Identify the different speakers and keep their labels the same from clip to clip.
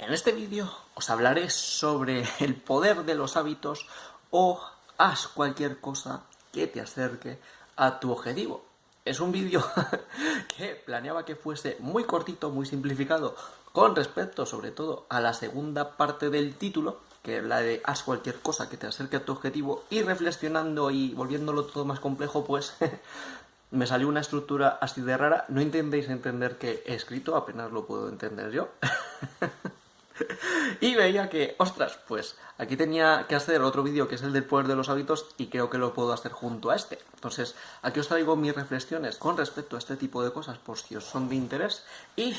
Speaker 1: En este vídeo os hablaré sobre el poder de los hábitos o haz cualquier cosa que te acerque a tu objetivo. Es un vídeo que planeaba que fuese muy cortito, muy simplificado, con respecto sobre todo a la segunda parte del título, que es la de haz cualquier cosa que te acerque a tu objetivo, y reflexionando y volviéndolo todo más complejo, pues me salió una estructura así de rara. No intentéis entender qué he escrito, apenas lo puedo entender yo. Y veía que, ostras, pues aquí tenía que hacer otro vídeo que es el del poder de los hábitos y creo que lo puedo hacer junto a este. Entonces, aquí os traigo mis reflexiones con respecto a este tipo de cosas por si os son de interés. ¿Y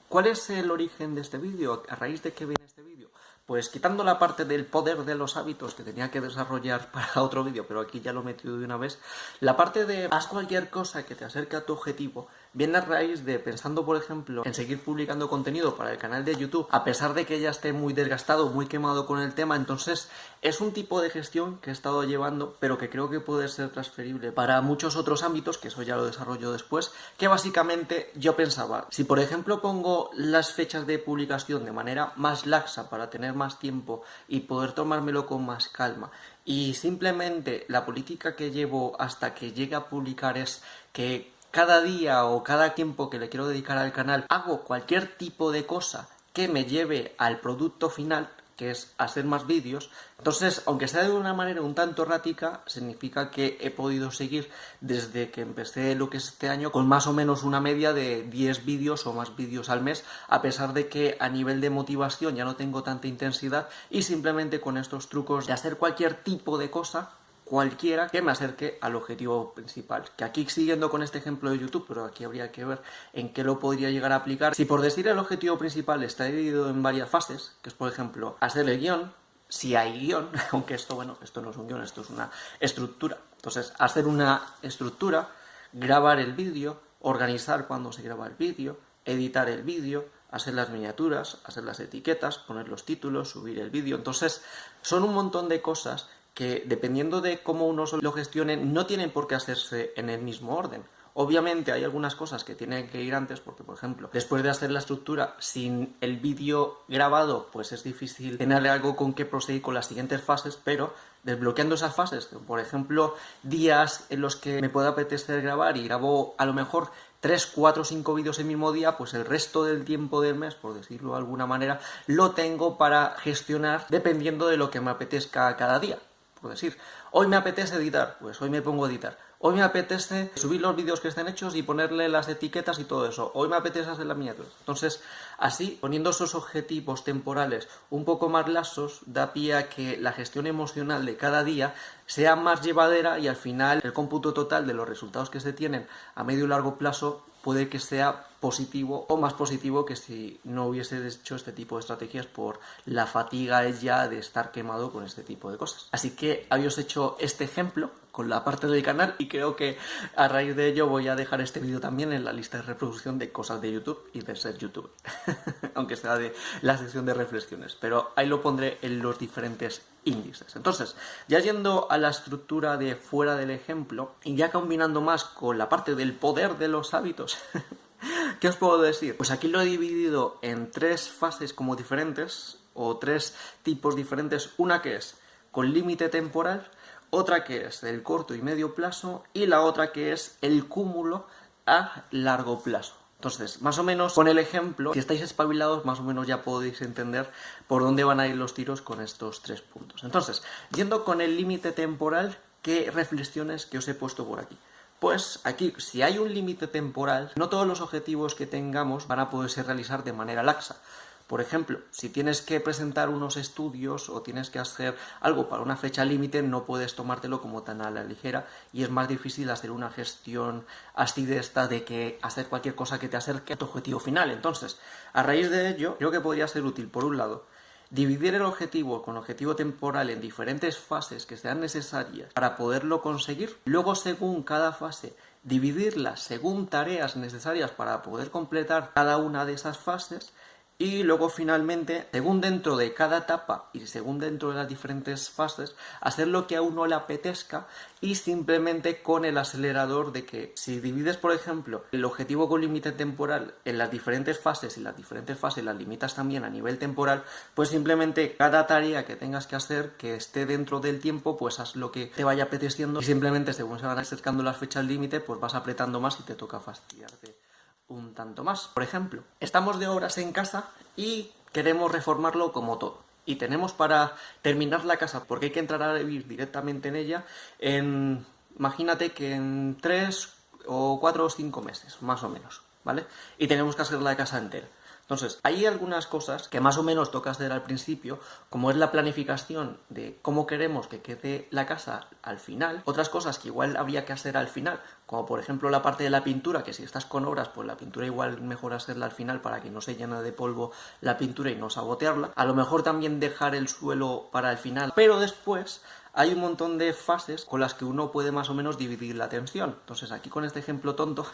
Speaker 1: cuál es el origen de este vídeo? ¿A raíz de qué viene este vídeo? Pues quitando la parte del poder de los hábitos que tenía que desarrollar para otro vídeo, pero aquí ya lo he metido de una vez, la parte de haz cualquier cosa que te acerque a tu objetivo viene a raíz de pensando, por ejemplo, en seguir publicando contenido para el canal de YouTube, a pesar de que ya esté muy desgastado, muy quemado con el tema. Entonces es un tipo de gestión que he estado llevando, pero que creo que puede ser transferible para muchos otros ámbitos, que eso ya lo desarrollo después, que básicamente yo pensaba, si por ejemplo pongo las fechas de publicación de manera más laxa para tener más tiempo y poder tomármelo con más calma, y simplemente la política que llevo hasta que llegue a publicar es que cada día o cada tiempo que le quiero dedicar al canal hago cualquier tipo de cosa que me lleve al producto final, que es hacer más vídeos. Entonces, aunque sea de una manera un tanto errática, significa que he podido seguir desde que empecé lo que es este año con más o menos una media de 10 vídeos o más vídeos al mes, a pesar de que a nivel de motivación ya no tengo tanta intensidad y simplemente con estos trucos de hacer cualquier tipo de cosa, cualquiera que me acerque al objetivo principal. Que aquí, siguiendo con este ejemplo de YouTube, pero aquí habría que ver en qué lo podría llegar a aplicar. Si por decir el objetivo principal está dividido en varias fases, que es por ejemplo hacer el guión, si hay guión, aunque esto, bueno, esto no es un guión, esto es una estructura. Entonces, hacer una estructura, grabar el vídeo, organizar cuando se graba el vídeo, editar el vídeo, hacer las miniaturas, hacer las etiquetas, poner los títulos, subir el vídeo. Entonces, son un montón de cosas que, dependiendo de cómo uno lo gestione, no tienen por qué hacerse en el mismo orden. Obviamente hay algunas cosas que tienen que ir antes, porque por ejemplo, después de hacer la estructura sin el vídeo grabado, pues es difícil tener algo con que proseguir con las siguientes fases, pero desbloqueando esas fases, por ejemplo, días en los que me pueda apetecer grabar y grabo a lo mejor 3, 4, 5 vídeos el mismo día, pues el resto del tiempo del mes, por decirlo de alguna manera, lo tengo para gestionar dependiendo de lo que me apetezca cada día. Por decir, hoy me apetece editar, pues hoy me pongo a editar. Hoy me apetece subir los vídeos que estén hechos y ponerle las etiquetas y todo eso. Hoy me apetece hacer la miniatura. Entonces, así, poniendo esos objetivos temporales un poco más laxos, da pie a que la gestión emocional de cada día sea más llevadera y al final el cómputo total de los resultados que se tienen a medio y largo plazo puede que sea positivo o más positivo que si no hubiese hecho este tipo de estrategias por la fatiga ya de estar quemado con este tipo de cosas. Así que habéis hecho este ejemplo con la parte del canal y creo que a raíz de ello voy a dejar este vídeo también en la lista de reproducción de cosas de YouTube y de ser YouTube, aunque sea de la sección de reflexiones, pero ahí lo pondré en los diferentes índices. Entonces, ya yendo a la estructura de fuera del ejemplo y ya combinando más con la parte del poder de los hábitos, ¿qué os puedo decir? Pues aquí lo he dividido en 3 fases como diferentes, o 3 tipos diferentes. Una que es con límite temporal, otra que es el corto y medio plazo, y la otra que es el cúmulo a largo plazo. Entonces, más o menos con el ejemplo, si estáis espabilados, más o menos ya podéis entender por dónde van a ir los tiros con estos 3 puntos. Entonces, yendo con el límite temporal, ¿qué reflexiones que os he puesto por aquí? Pues aquí, si hay un límite temporal, no todos los objetivos que tengamos van a poderse realizar de manera laxa. Por ejemplo, si tienes que presentar unos estudios o tienes que hacer algo para una fecha límite, no puedes tomártelo como tan a la ligera y es más difícil hacer una gestión así de esta de que hacer cualquier cosa que te acerque a tu objetivo final. Entonces, a raíz de ello, creo que podría ser útil, por un lado, dividir el objetivo con objetivo temporal en diferentes fases que sean necesarias para poderlo conseguir. Luego, según cada fase, dividirlas según tareas necesarias para poder completar cada una de esas fases. y luego finalmente, según dentro de cada etapa y según dentro de las diferentes fases, hacer lo que a uno le apetezca y simplemente con el acelerador de que si divides, por ejemplo, el objetivo con límite temporal en las diferentes fases y las diferentes fases las limitas también a nivel temporal, pues simplemente cada tarea que tengas que hacer que esté dentro del tiempo, pues haz lo que te vaya apeteciendo y simplemente según se van acercando las fechas límite, pues vas apretando más y te toca fastidiarte un tanto más. Por ejemplo, estamos de obras en casa y queremos reformarlo como todo. Y tenemos para terminar la casa, porque hay que entrar a vivir directamente en ella, imagínate que en 3 o 4 o 5 meses, más o menos, ¿vale? Y tenemos que hacer la casa entera. Entonces, hay algunas cosas que más o menos toca hacer al principio, como es la planificación de cómo queremos que quede la casa al final. Otras cosas que igual habría que hacer al final, como por ejemplo la parte de la pintura, que si estás con obras, pues la pintura igual mejor hacerla al final para que no se llene de polvo la pintura y no sabotearla. A lo mejor también dejar el suelo para el final, pero después hay un montón de fases con las que uno puede más o menos dividir la atención. Entonces aquí con este ejemplo tonto,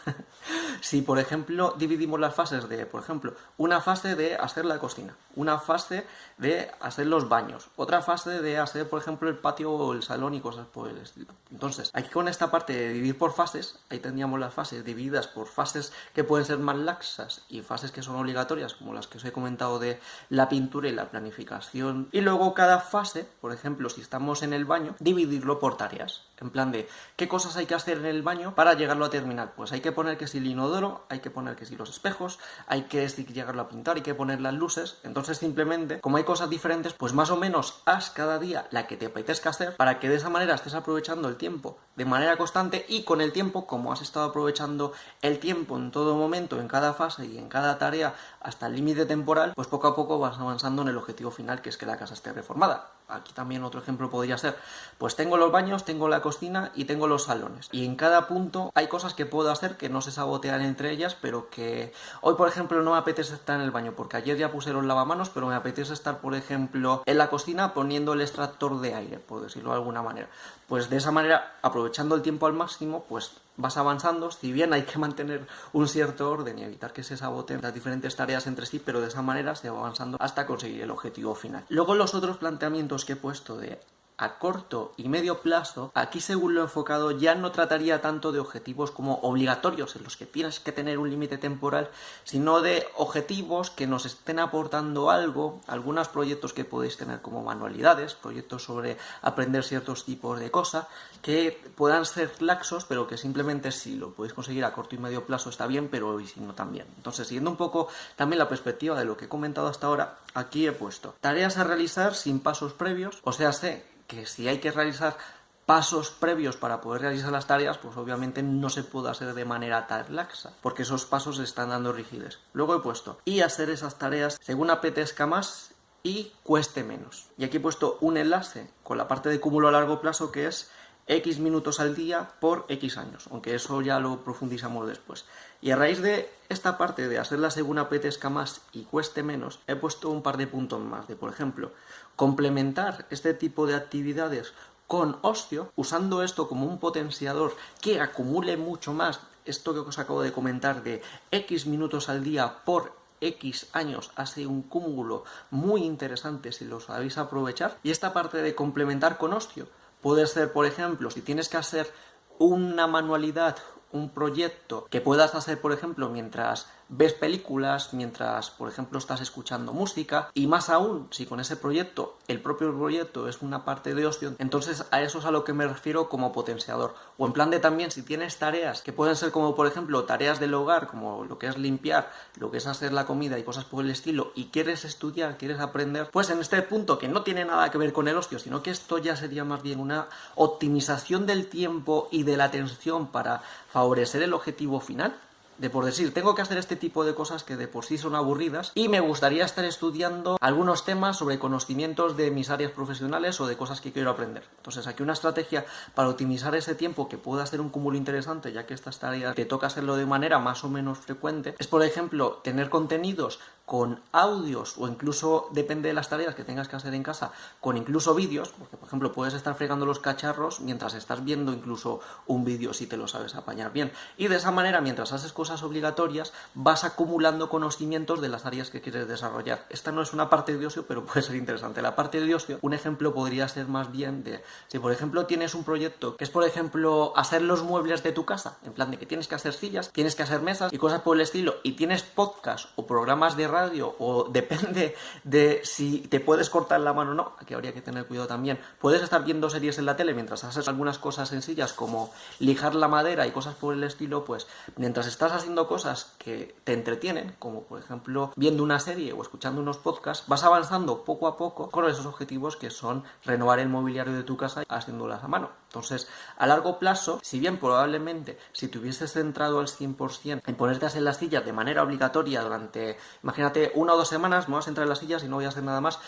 Speaker 1: si por ejemplo dividimos las fases de, por ejemplo, una fase de hacer la cocina, una fase de hacer los baños, otra fase de hacer por ejemplo el patio o el salón y cosas por el estilo. Entonces aquí con esta parte de dividir por fases, ahí tendríamos las fases divididas por fases que pueden ser más laxas y fases que son obligatorias, como las que os he comentado de la pintura y la planificación. Y luego cada fase, por ejemplo, si estamos en el baño, dividirlo por tareas. En plan de, ¿qué cosas hay que hacer en el baño para llegarlo a terminar? Pues hay que poner que si el inodoro, hay que poner que si los espejos, hay que si llegarlo a pintar, hay que poner las luces. Entonces simplemente, como hay cosas diferentes, pues más o menos haz cada día la que te apetezca hacer para que de esa manera estés aprovechando el tiempo de manera constante y con el tiempo, como has estado aprovechando el tiempo en todo momento, en cada fase y en cada tarea hasta el límite temporal, pues poco a poco vas avanzando en el objetivo final, que es que la casa esté reformada. Aquí también otro ejemplo podría ser, pues tengo los baños, tengo la cocina y tengo los salones. Y en cada punto hay cosas que puedo hacer que no se sabotean entre ellas, pero que hoy, por ejemplo, no me apetece estar en el baño, porque ayer ya puse los lavamanos, pero me apetece estar, por ejemplo, en la cocina poniendo el extractor de aire, por decirlo de alguna manera. Pues de esa manera, aprovechando el tiempo al máximo, pues vas avanzando, si bien hay que mantener un cierto orden y evitar que se saboteen las diferentes tareas entre sí, pero de esa manera se va avanzando hasta conseguir el objetivo final. Luego los otros planteamientos que he puesto de a corto y medio plazo, aquí según lo he enfocado ya no trataría tanto de objetivos como obligatorios en los que tienes que tener un límite temporal, sino de objetivos que nos estén aportando algo, algunos proyectos que podéis tener como manualidades, proyectos sobre aprender ciertos tipos de cosas, que puedan ser laxos, pero que simplemente si lo podéis conseguir a corto y medio plazo está bien, pero y si no también. Entonces, siguiendo un poco también la perspectiva de lo que he comentado hasta ahora, aquí he puesto tareas a realizar sin pasos previos, o sea, sé que si hay que realizar pasos previos para poder realizar las tareas, pues obviamente no se puede hacer de manera tan laxa, porque esos pasos se están dando rigidez. Luego he puesto, y hacer esas tareas según apetezca más y cueste menos. Y aquí he puesto un enlace con la parte de cúmulo a largo plazo que es X minutos al día por X años, aunque eso ya lo profundizamos después. Y a raíz de esta parte de hacerla según apetezca más y cueste menos, he puesto un par de puntos más, de por ejemplo, complementar este tipo de actividades con ocio, usando esto como un potenciador que acumule mucho más, esto que os acabo de comentar de X minutos al día por X años, hace un cúmulo muy interesante si lo sabéis aprovechar. Y esta parte de complementar con ocio puede ser, por ejemplo, si tienes que hacer una manualidad, un proyecto que puedas hacer, por ejemplo, mientras ves películas, mientras, por ejemplo, estás escuchando música, y más aún, si con ese proyecto, el propio proyecto es una parte de ocio, entonces a eso es a lo que me refiero como potenciador. O en plan de también, si tienes tareas que pueden ser como, por ejemplo, tareas del hogar, como lo que es limpiar, lo que es hacer la comida y cosas por el estilo, y quieres estudiar, quieres aprender, pues en este punto, que no tiene nada que ver con el ocio, sino que esto ya sería más bien una optimización del tiempo y de la atención para favorecer el objetivo final, de por decir, tengo que hacer este tipo de cosas que de por sí son aburridas y me gustaría estar estudiando algunos temas sobre conocimientos de mis áreas profesionales o de cosas que quiero aprender. Entonces aquí una estrategia para optimizar ese tiempo que pueda hacer un cúmulo interesante, ya que estas tareas te toca hacerlo de manera más o menos frecuente, es por ejemplo tener contenidos con audios o incluso, depende de las tareas que tengas que hacer en casa, con incluso vídeos, porque por ejemplo puedes estar fregando los cacharros mientras estás viendo incluso un vídeo si te lo sabes apañar bien. Y de esa manera, mientras haces cosas cosas obligatorias vas acumulando conocimientos de las áreas que quieres desarrollar. Esta no es una parte de ocio, pero puede ser interesante. La parte de ocio, un ejemplo podría ser más bien de, si por ejemplo tienes un proyecto que es, por ejemplo, hacer los muebles de tu casa, en plan de que tienes que hacer sillas, tienes que hacer mesas y cosas por el estilo, y tienes podcast o programas de radio, o depende de si te puedes cortar la mano o no, aquí habría que tener cuidado también. Puedes estar viendo series en la tele mientras haces algunas cosas sencillas como lijar la madera y cosas por el estilo, pues mientras estás haciendo cosas que te entretienen, como por ejemplo viendo una serie o escuchando unos podcasts, vas avanzando poco a poco con esos objetivos que son renovar el mobiliario de tu casa haciéndolas a mano. Entonces, a largo plazo, si bien probablemente si te hubieses centrado al 100% en ponerte a hacer las sillas de manera obligatoria durante, imagínate, 1 o 2 semanas, me vas a entrar en las sillas y no voy a hacer nada más,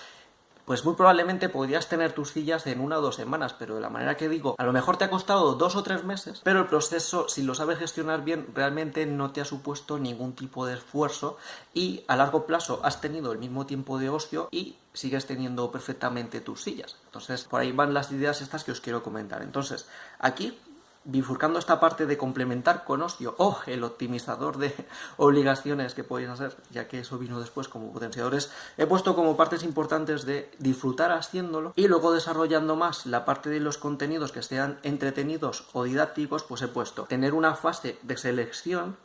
Speaker 1: pues muy probablemente podrías tener tus sillas en 1 o 2 semanas, pero de la manera que digo, a lo mejor te ha costado 2 o 3 meses, pero el proceso, si lo sabes gestionar bien, realmente no te ha supuesto ningún tipo de esfuerzo y a largo plazo has tenido el mismo tiempo de ocio y sigues teniendo perfectamente tus sillas. Entonces, por ahí van las ideas estas que os quiero comentar. Entonces, aquí, bifurcando esta parte de complementar con ocio o el optimizador de obligaciones que podéis hacer, ya que eso vino después como potenciadores, he puesto como partes importantes de disfrutar haciéndolo y luego desarrollando más la parte de los contenidos que sean entretenidos o didácticos, pues he puesto tener una fase de selección,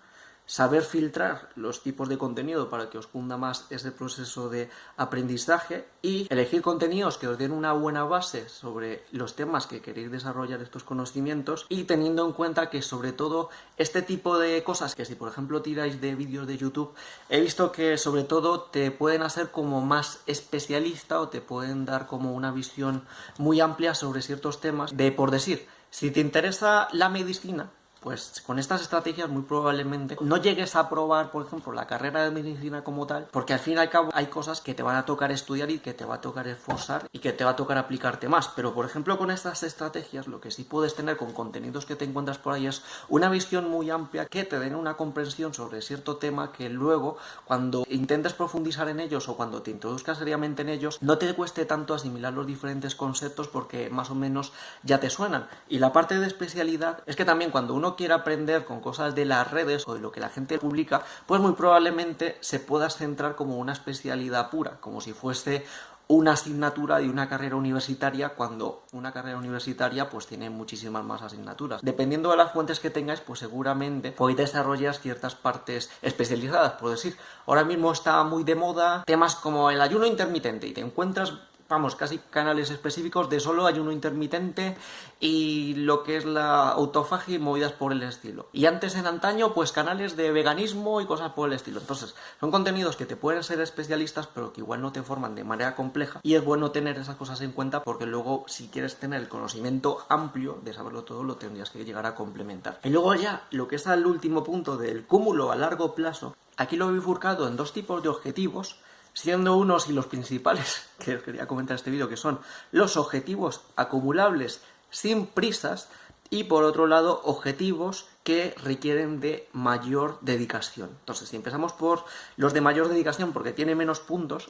Speaker 1: saber filtrar los tipos de contenido para que os cunda más ese proceso de aprendizaje y elegir contenidos que os den una buena base sobre los temas que queréis desarrollar estos conocimientos, y teniendo en cuenta que sobre todo este tipo de cosas que si por ejemplo tiráis de vídeos de YouTube, he visto que sobre todo te pueden hacer como más especialista o te pueden dar como una visión muy amplia sobre ciertos temas de, por decir, si te interesa la medicina, pues con estas estrategias muy probablemente no llegues a probar, por ejemplo, la carrera de medicina como tal, porque al fin y al cabo hay cosas que te van a tocar estudiar y que te va a tocar esforzar y que te va a tocar aplicarte más. Pero, por ejemplo, con estas estrategias, lo que sí puedes tener con contenidos que te encuentras por ahí es una visión muy amplia que te den una comprensión sobre cierto tema que luego, cuando intentes profundizar en ellos o cuando te introduzcas seriamente en ellos, no te cueste tanto asimilar los diferentes conceptos porque más o menos ya te suenan. Y la parte de especialidad es que también cuando uno quiere aprender con cosas de las redes o de lo que la gente publica, pues muy probablemente se pueda centrar como una especialidad pura, como si fuese una asignatura de una carrera universitaria, cuando una carrera universitaria pues tiene muchísimas más asignaturas. Dependiendo de las fuentes que tengáis, pues seguramente podéis desarrollar ciertas partes especializadas. Por decir, ahora mismo está muy de moda temas como el ayuno intermitente y te encuentras, vamos, casi canales específicos de solo ayuno intermitente y lo que es la autofagia y movidas por el estilo. Y antes, en antaño, pues canales de veganismo y cosas por el estilo. Entonces, son contenidos que te pueden ser especialistas, pero que igual no te forman de manera compleja. Y es bueno tener esas cosas en cuenta porque luego, si quieres tener el conocimiento amplio de saberlo todo, lo tendrías que llegar a complementar. Y luego ya, lo que es el último punto del cúmulo a largo plazo, aquí lo he bifurcado en 2 tipos de objetivos, siendo unos y los principales que os quería comentar en este vídeo, que son los objetivos acumulables sin prisas y por otro lado objetivos que requieren de mayor dedicación. Entonces, si empezamos por los de mayor dedicación porque tiene menos puntos,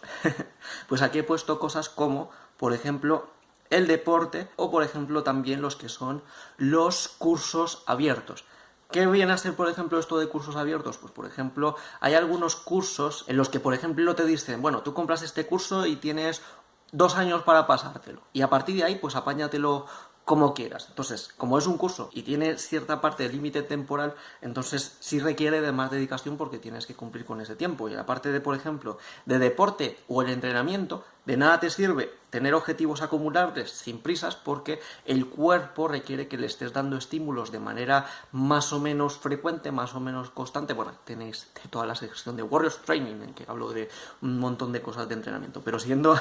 Speaker 1: pues aquí he puesto cosas como, por ejemplo, el deporte o por ejemplo también los que son los cursos abiertos. ¿Qué viene a ser, por ejemplo, esto de cursos abiertos? Pues, por ejemplo, hay algunos cursos en los que, por ejemplo, te dicen, bueno, tú compras este curso y tienes 2 años para pasártelo. Y a partir de ahí, pues apáñatelo como quieras. Entonces, como es un curso y tiene cierta parte de límite temporal, entonces sí requiere de más dedicación porque tienes que cumplir con ese tiempo. Y aparte de, por ejemplo, de deporte o el entrenamiento, de nada te sirve tener objetivos acumulables sin prisas porque el cuerpo requiere que le estés dando estímulos de manera más o menos frecuente, más o menos constante. Bueno, tenéis toda la sección de Warriors Training en que hablo de un montón de cosas de entrenamiento, pero siendo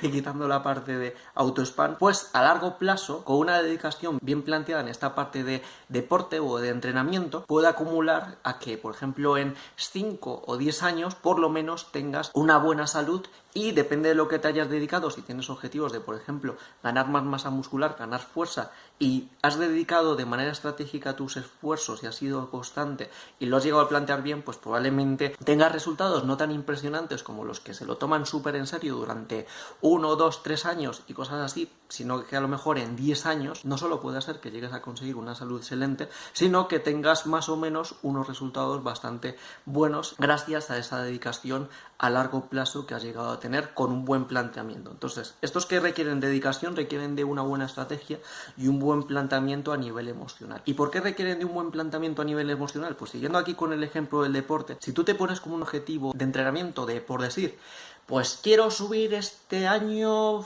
Speaker 1: y quitando la parte de autospam, pues a largo plazo, con una dedicación bien planteada en esta parte de deporte o de entrenamiento, puede acumular a que, por ejemplo, en 5 o 10 años, por lo menos tengas una buena salud Y depende de lo que te hayas dedicado, si tienes objetivos de, por ejemplo, ganar más masa muscular, ganar fuerza, y has dedicado de manera estratégica tus esfuerzos y has sido constante y lo has llegado a plantear bien, pues probablemente tengas resultados no tan impresionantes como los que se lo toman súper en serio durante 1, 2, 3 años y cosas así, sino que a lo mejor en 10 años no solo puede ser que llegues a conseguir una salud excelente, sino que tengas más o menos unos resultados bastante buenos gracias a esa dedicación a largo plazo que has llegado a tener con un buen planteamiento. Entonces, estos que requieren dedicación requieren de una buena estrategia y un buen planteamiento a nivel emocional. ¿Y por qué requieren de un buen planteamiento a nivel emocional? Pues siguiendo aquí con el ejemplo del deporte, si tú te pones como un objetivo de entrenamiento de, por decir, pues quiero subir este año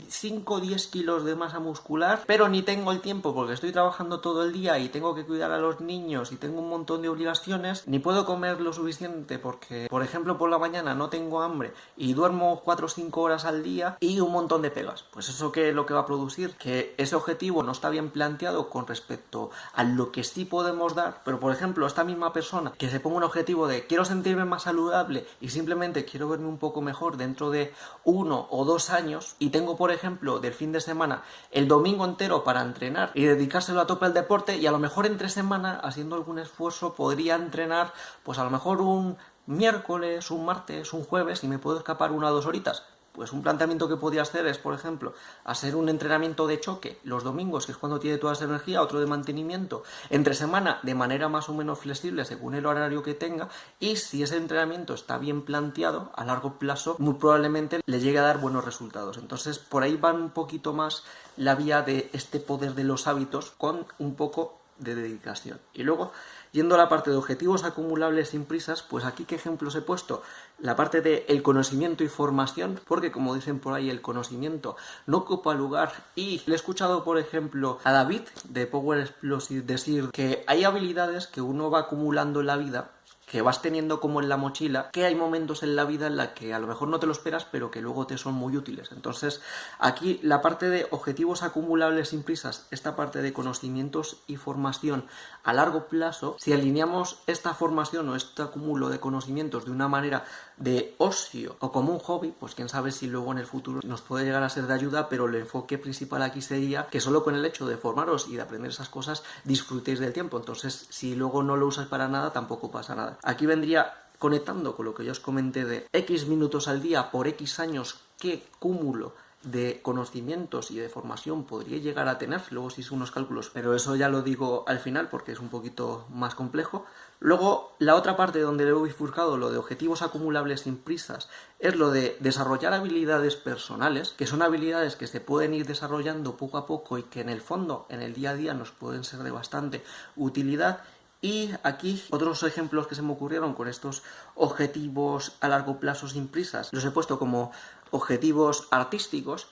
Speaker 1: 5 o 10 kilos de masa muscular, pero ni tengo el tiempo porque estoy trabajando todo el día y tengo que cuidar a los niños y tengo un montón de obligaciones, ni puedo comer lo suficiente porque, por ejemplo, por la mañana no tengo hambre y duermo 4 o 5 horas al día y un montón de pegas. Pues eso que es lo que va a producir, que ese objetivo no está bien planteado con respecto a lo que sí podemos dar, pero por ejemplo, esta misma persona que se ponga un objetivo de quiero sentirme más saludable y simplemente quiero verme un poco mejor dentro de 1 o 2 años y tengo, por ejemplo, del fin de semana el domingo entero para entrenar y dedicárselo a tope al deporte, y a lo mejor entre semana, haciendo algún esfuerzo, podría entrenar pues a lo mejor un miércoles, un martes, un jueves y me puedo escapar 1 o 2 horitas. Pues un planteamiento que podría hacer es, por ejemplo, hacer un entrenamiento de choque los domingos, que es cuando tiene toda esa energía, otro de mantenimiento, entre semana de manera más o menos flexible según el horario que tenga, y si ese entrenamiento está bien planteado, a largo plazo, muy probablemente le llegue a dar buenos resultados. Entonces, por ahí van un poquito más la vía de este poder de los hábitos con un poco de dedicación. Y luego, yendo a la parte de objetivos acumulables sin prisas, pues aquí qué ejemplos he puesto. La parte de el conocimiento y formación, porque como dicen por ahí, el conocimiento no ocupa lugar. Y le he escuchado, por ejemplo, a David de Power Explosive decir que hay habilidades que uno va acumulando en la vida, que vas teniendo como en la mochila, que hay momentos en la vida en la que a lo mejor no te lo esperas, pero que luego te son muy útiles. Entonces, aquí la parte de objetivos acumulables sin prisas, esta parte de conocimientos y formación a largo plazo, si alineamos esta formación o este acúmulo de conocimientos de una manera de ocio o como un hobby, pues quién sabe si luego en el futuro nos puede llegar a ser de ayuda, pero el enfoque principal aquí sería que solo con el hecho de formaros y de aprender esas cosas disfrutéis del tiempo. Entonces, si luego no lo usas para nada, tampoco pasa nada. Aquí vendría conectando con lo que yo os comenté de X minutos al día por X años, qué cúmulo de conocimientos y de formación podría llegar a tener, luego si son unos cálculos, pero eso ya lo digo al final porque es un poquito más complejo. Luego, la otra parte donde lo he bifurcado, lo de objetivos acumulables sin prisas, es lo de desarrollar habilidades personales, que son habilidades que se pueden ir desarrollando poco a poco y que en el fondo, en el día a día, nos pueden ser de bastante utilidad. Y aquí otros ejemplos que se me ocurrieron con estos objetivos a largo plazo sin prisas, los he puesto como objetivos artísticos,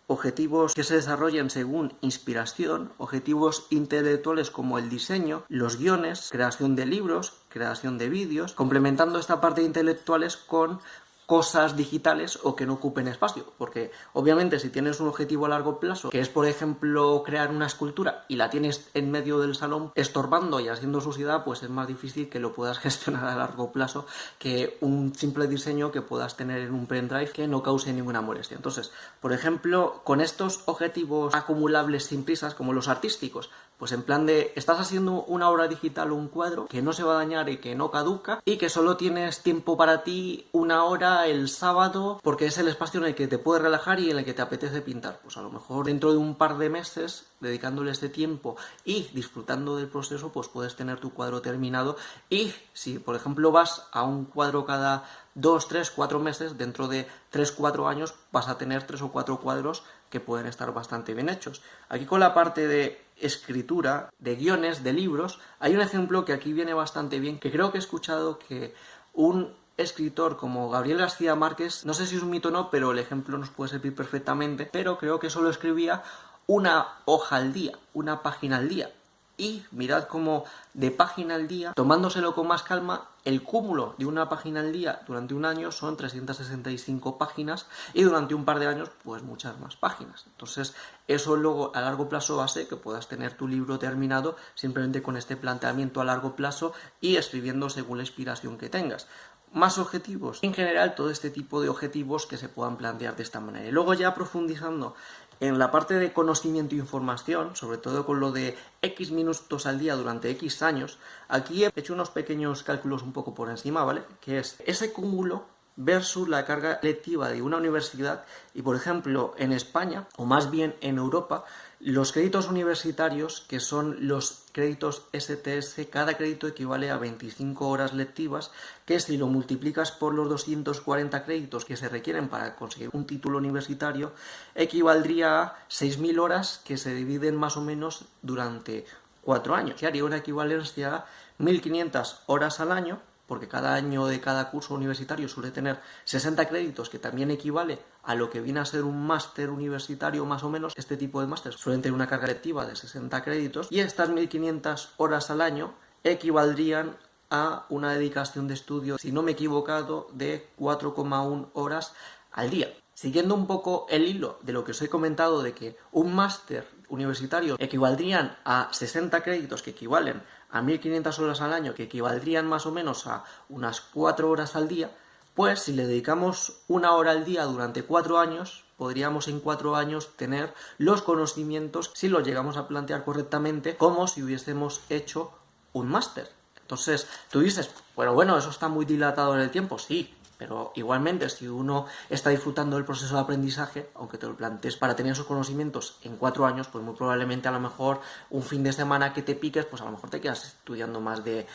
Speaker 1: objetivos que se desarrollen según inspiración, objetivos intelectuales como el diseño, los guiones, creación de libros, creación de vídeos, complementando esta parte de intelectuales con cosas digitales o que no ocupen espacio, porque obviamente si tienes un objetivo a largo plazo, que es por ejemplo crear una escultura y la tienes en medio del salón estorbando y haciendo suciedad, pues es más difícil que lo puedas gestionar a largo plazo que un simple diseño que puedas tener en un pendrive que no cause ninguna molestia. Entonces, por ejemplo, con estos objetivos acumulables sin prisas, como los artísticos, pues en plan de, estás haciendo una obra digital o un cuadro que no se va a dañar y que no caduca y que solo tienes tiempo para ti 1 hora el sábado porque es el espacio en el que te puedes relajar y en el que te apetece pintar. Pues a lo mejor dentro de un par de meses, dedicándole este tiempo y disfrutando del proceso, pues puedes tener tu cuadro terminado. Y si, por ejemplo, vas a un cuadro cada 2, 3, 4 meses, dentro de 3, 4 años vas a tener 3 o 4 cuadros que pueden estar bastante bien hechos. Aquí con la parte de escritura, de guiones, de libros, hay un ejemplo que aquí viene bastante bien, que creo que he escuchado que un escritor como Gabriel García Márquez, no sé si es un mito o no, pero el ejemplo nos puede servir perfectamente, pero creo que solo escribía 1 hoja al día, 1 página al día. Y mirad cómo de página al día, tomándoselo con más calma, el cúmulo de 1 página al día durante un año son 365 páginas y durante un par de años pues muchas más páginas. Entonces eso luego a largo plazo hace que puedas tener tu libro terminado simplemente con este planteamiento a largo plazo y escribiendo según la inspiración que tengas. más objetivos. En general, todo este tipo de objetivos que se puedan plantear de esta manera. Y luego ya profundizando en la parte de conocimiento e información, sobre todo con lo de X minutos al día durante X años, aquí he hecho unos pequeños cálculos un poco por encima, ¿vale? Que es ese cúmulo versus la carga lectiva de una universidad y, por ejemplo, en España, o más bien en Europa, los créditos universitarios, que son los créditos STS, cada crédito equivale a 25 horas lectivas, que si lo multiplicas por los 240 créditos que se requieren para conseguir un título universitario, equivaldría a 6.000 horas que se dividen más o menos durante 4 años, que haría una equivalencia a 1.500 horas al año, porque cada año de cada curso universitario suele tener 60 créditos, que también equivale a lo que viene a ser un máster universitario más o menos. Este tipo de máster suelen tener una carga lectiva de 60 créditos y estas 1.500 horas al año equivaldrían a una dedicación de estudio, si no me he equivocado, de 4,1 horas al día. Siguiendo un poco el hilo de lo que os he comentado de que un máster universitario equivaldrían a 60 créditos, que equivalen a 1.500 horas al año, que equivaldrían más o menos a unas 4 horas al día, pues si le dedicamos 1 hora al día durante 4 años, podríamos en 4 años tener los conocimientos, si los llegamos a plantear correctamente, como si hubiésemos hecho un máster. Entonces, tú dices, bueno, eso está muy dilatado en el tiempo, sí, pero igualmente si uno está disfrutando del proceso de aprendizaje, aunque te lo plantees para tener esos conocimientos en 4 años, pues muy probablemente a lo mejor un fin de semana que te piques, pues a lo mejor te quedas estudiando más de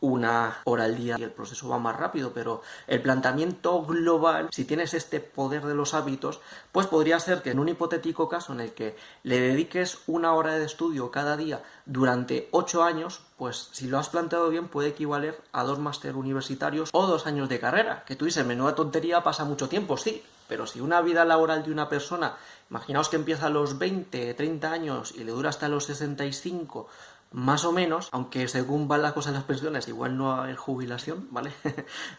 Speaker 1: 1 hora al día y el proceso va más rápido, pero el planteamiento global, si tienes este poder de los hábitos, pues podría ser que en un hipotético caso en el que le dediques 1 hora de estudio cada día durante 8 años, pues si lo has planteado bien puede equivaler a 2 máster universitarios o 2 años de carrera. Que tú dices, menuda tontería, pasa mucho tiempo, sí, pero si una vida laboral de una persona, imaginaos que empieza a los 20, 30 años y le dura hasta los 65, más o menos, aunque según van las cosas en las pensiones, igual no va a haber jubilación, ¿vale?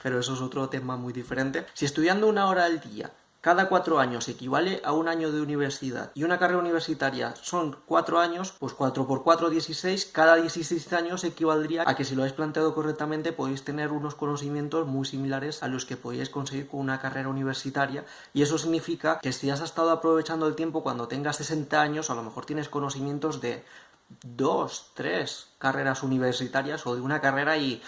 Speaker 1: Pero eso es otro tema muy diferente. Si estudiando 1 hora al día cada 4 años equivale a 1 año de universidad y una carrera universitaria son 4 años, pues 4 por 4, 16, cada 16 años equivaldría a que si lo habéis planteado correctamente podéis tener unos conocimientos muy similares a los que podéis conseguir con una carrera universitaria, y eso significa que si has estado aprovechando el tiempo cuando tengas 60 años, a lo mejor tienes conocimientos de 2, 3 carreras universitarias o de una carrera y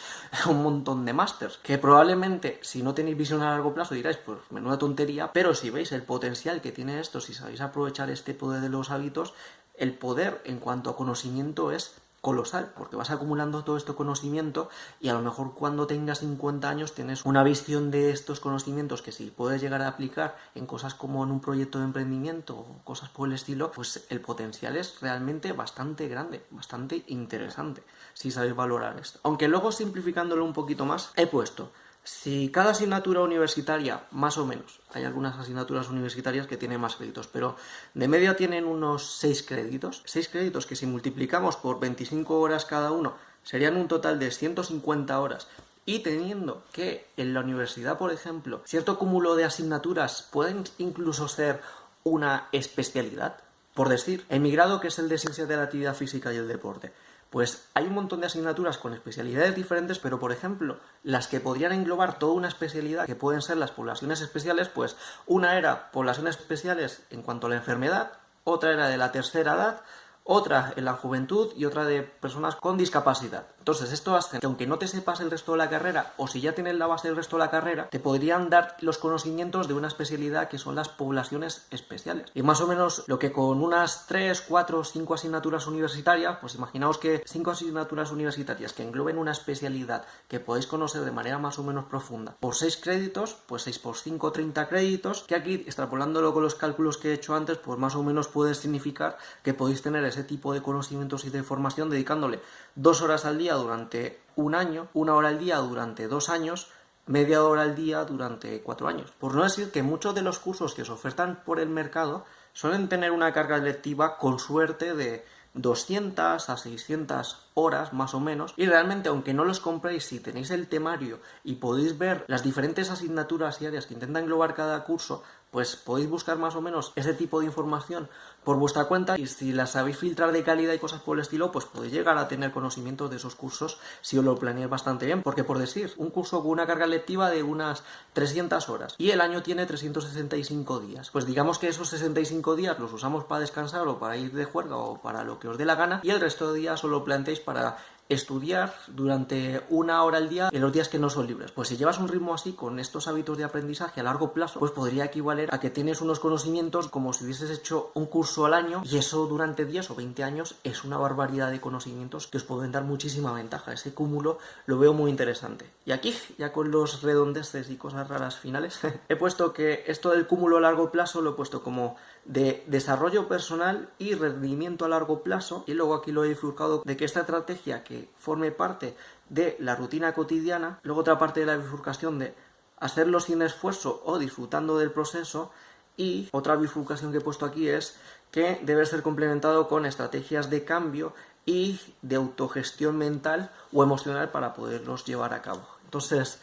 Speaker 1: un montón de másters, que probablemente si no tenéis visión a largo plazo diráis, pues menuda tontería, pero si veis el potencial que tiene esto, si sabéis aprovechar este poder de los hábitos, el poder en cuanto a conocimiento es colosal, porque vas acumulando todo este conocimiento y a lo mejor cuando tengas 50 años tienes una visión de estos conocimientos que si puedes llegar a aplicar en cosas como en un proyecto de emprendimiento o cosas por el estilo, pues el potencial es realmente bastante grande, bastante interesante, si sabéis valorar esto. Aunque luego, simplificándolo un poquito más, he puesto: si cada asignatura universitaria, más o menos, hay algunas asignaturas universitarias que tienen más créditos, pero de media tienen unos 6 créditos. 6 créditos que si multiplicamos por 25 horas cada uno, serían un total de 150 horas. Y teniendo que en la universidad, por ejemplo, cierto cúmulo de asignaturas pueden incluso ser una especialidad. Por decir, en mi grado, que es el de Ciencias de la Actividad Física y el Deporte, pues hay un montón de asignaturas con especialidades diferentes, pero por ejemplo, las que podrían englobar toda una especialidad, que pueden ser las poblaciones especiales, pues una era poblaciones especiales en cuanto a la enfermedad, otra era de la tercera edad, otra en la juventud y otra de personas con discapacidad. Entonces esto hace que aunque no te sepas el resto de la carrera, o si ya tienes la base del resto de la carrera, te podrían dar los conocimientos de una especialidad que son las poblaciones especiales. Y más o menos lo que con unas 3, 4, 5 asignaturas universitarias, pues imaginaos que 5 asignaturas universitarias que engloben una especialidad que podéis conocer de manera más o menos profunda, por 6 créditos, pues 6 por 5, 30 créditos, que aquí, extrapolándolo con los cálculos que he hecho antes, pues más o menos puede significar que podéis tener ese tipo de conocimientos y de formación dedicándole 2 horas al día durante 1 año, 1 hora al día durante 2 años, media hora al día durante 4 años. Por no decir que muchos de los cursos que se ofertan por el mercado suelen tener una carga lectiva con suerte de 200 a 600 horas más o menos, y realmente aunque no los compréis, si tenéis el temario y podéis ver las diferentes asignaturas diarias que intenta englobar cada curso, pues podéis buscar más o menos ese tipo de información por vuestra cuenta, y si la sabéis filtrar de calidad y cosas por el estilo, pues podéis llegar a tener conocimiento de esos cursos si os lo planeáis bastante bien. Porque, por decir, un curso con una carga lectiva de unas 300 horas y el año tiene 365 días, pues digamos que esos 65 días los usamos para descansar o para ir de juerga o para lo que os dé la gana, y el resto de días os lo planteáis para estudiar durante 1 hora al día en los días que no son libres. Pues si llevas un ritmo así, con estos hábitos de aprendizaje a largo plazo, pues podría equivaler a que tienes unos conocimientos como si hubieses hecho un curso al año, y eso durante 10 o 20 años es una barbaridad de conocimientos que os pueden dar muchísima ventaja. Ese cúmulo lo veo muy interesante. Y aquí, ya con los redondeces y cosas raras finales, he puesto que esto del cúmulo a largo plazo lo he puesto como de desarrollo personal y rendimiento a largo plazo, y luego aquí lo he bifurcado de que esta estrategia que forme parte de la rutina cotidiana, luego otra parte de la bifurcación de hacerlo sin esfuerzo o disfrutando del proceso, y otra bifurcación que he puesto aquí es que debe ser complementado con estrategias de cambio y de autogestión mental o emocional para poderlos llevar a cabo. Entonces,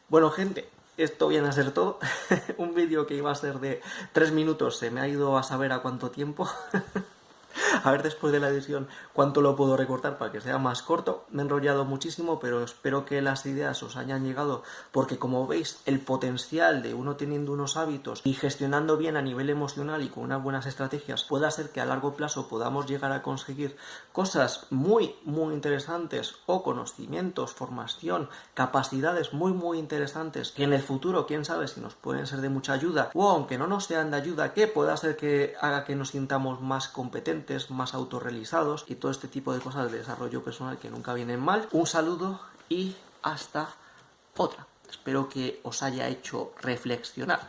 Speaker 1: bueno, gente, esto viene a ser todo. Un vídeo que iba a ser de 3 minutos se me ha ido a saber a cuánto tiempo. A ver después de la edición cuánto lo puedo recortar para que sea más corto. Me he enrollado muchísimo, pero espero que las ideas os hayan llegado, porque como veis, el potencial de uno teniendo unos hábitos y gestionando bien a nivel emocional y con unas buenas estrategias puede hacer que a largo plazo podamos llegar a conseguir cosas muy interesantes, o conocimientos, formación, capacidades muy interesantes que en el futuro, quién sabe si nos pueden ser de mucha ayuda, o aunque no nos sean de ayuda, que pueda hacer que haga que nos sintamos más competentes, más autorrealizados y todo este tipo de cosas de desarrollo personal que nunca vienen mal. Un saludo y hasta otra. Espero que os haya hecho reflexionar.